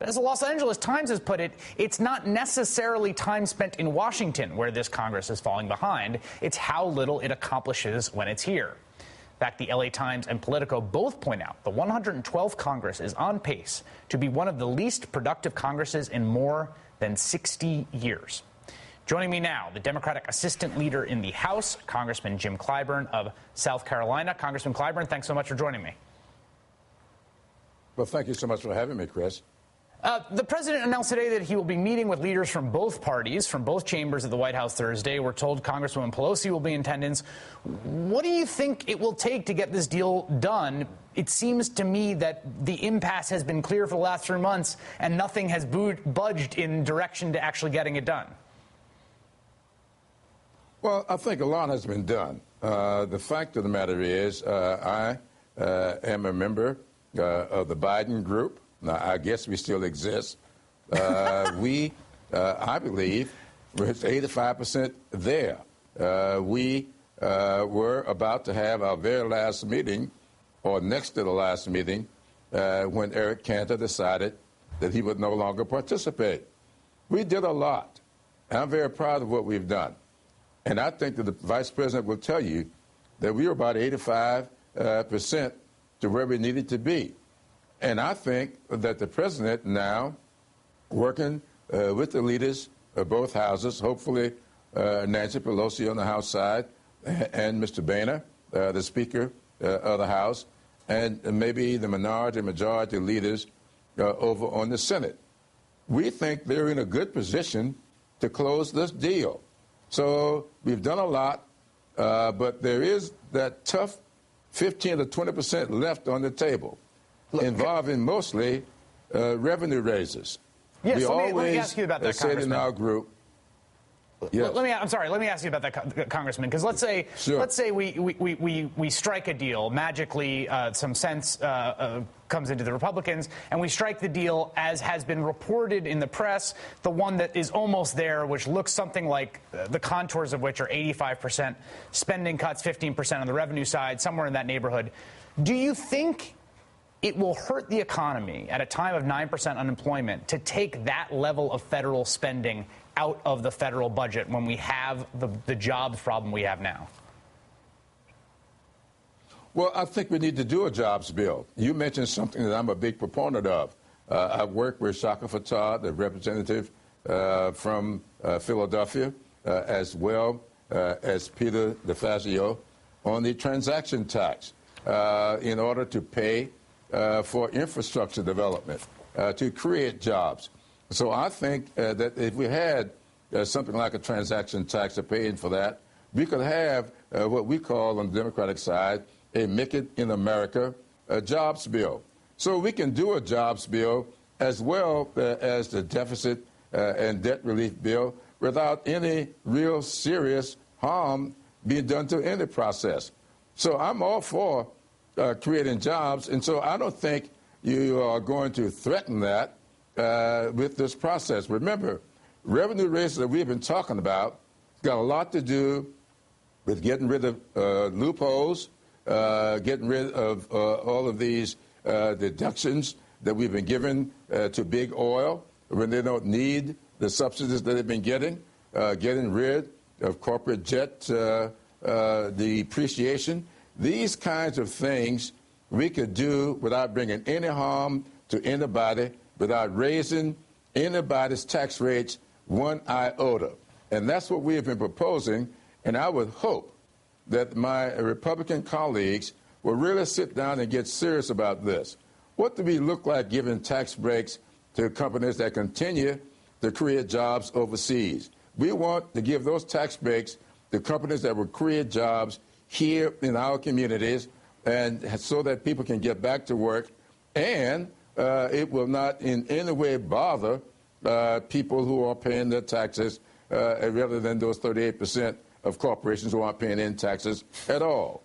as the Los Angeles Times has put it, it's not necessarily time spent in Washington where this Congress is falling behind. It's how little it accomplishes when it's here. In fact, the LA Times and Politico both point out the 112th Congress is on pace to be one of the least productive Congresses in more than 60 years. Joining me now, the Democratic Assistant Leader in the House, Congressman Jim Clyburn of South Carolina. Congressman Clyburn, thanks so much for joining me. Well, thank you so much for having me, Chris. The president announced today that he will be meeting with leaders from both parties, from both chambers of the White House Thursday. We're told Congresswoman Pelosi will be in attendance. What do you think it will take to get this deal done? It seems to me that the impasse has been clear for the last 3 months, and nothing has budged in direction to actually getting it done. Well, I think a lot has been done. The fact of the matter is I am a member of the Biden group. Now, I guess we still exist. I believe, we're 85% there. We were about to have our very last meeting, or next to the last meeting, when Eric Cantor decided that he would no longer participate. We did a lot. And I'm very proud of what we've done. And I think that the vice president will tell you that we were about 85% to where we needed to be. And I think that the president now, working with the leaders of both houses, hopefully Nancy Pelosi on the House side and Mr. Boehner, the Speaker of the House, and maybe the majority leaders over on the Senate. We think they're in a good position to close this deal. So we've done a lot, but there is that tough 15 to 20% left on the table, involving mostly revenue raises. Yes, let me ask you about that, said in our group. Yes. Let me ask you about that, Congressman, because let's say we strike a deal magically, some sense comes into the Republicans, and we strike the deal as has been reported in the press, the one that is almost there, which looks something like the contours of which are 85% spending cuts, 15% on the revenue side, somewhere in that neighborhood. Do you think it will hurt the economy at a time of 9% unemployment to take that level of federal spending out of the federal budget when we have the jobs problem we have now? Well, I think we need to do a jobs bill. You mentioned something that I'm a big proponent of. I've worked with Shaka Fattah, the representative from Philadelphia, as well as Peter DeFazio, on the transaction tax in order to pay for infrastructure development, to create jobs. So I think that if we had something like a transaction tax to pay in for that, we could have what we call on the Democratic side a Make It in America jobs bill. So we can do a jobs bill as well as the deficit and debt relief bill without any real serious harm being done to any process. So I'm all for creating jobs, and so I don't think you are going to threaten that with this process. Remember, revenue raises that we've been talking about got a lot to do with getting rid of loopholes, getting rid of all of these deductions that we've been giving to big oil when they don't need the subsidies that they've been getting rid of corporate jet depreciation. These kinds of things we could do without bringing any harm to anybody, without raising anybody's tax rates one iota. And that's what we have been proposing, and I would hope that my Republican colleagues will really sit down and get serious about this. What do we look like giving tax breaks to companies that continue to create jobs overseas? We want to give those tax breaks to companies that will create jobs here in our communities, and so that people can get back to work, and it will not in any way bother people who are paying their taxes rather than those 38% of corporations who aren't paying in taxes at all.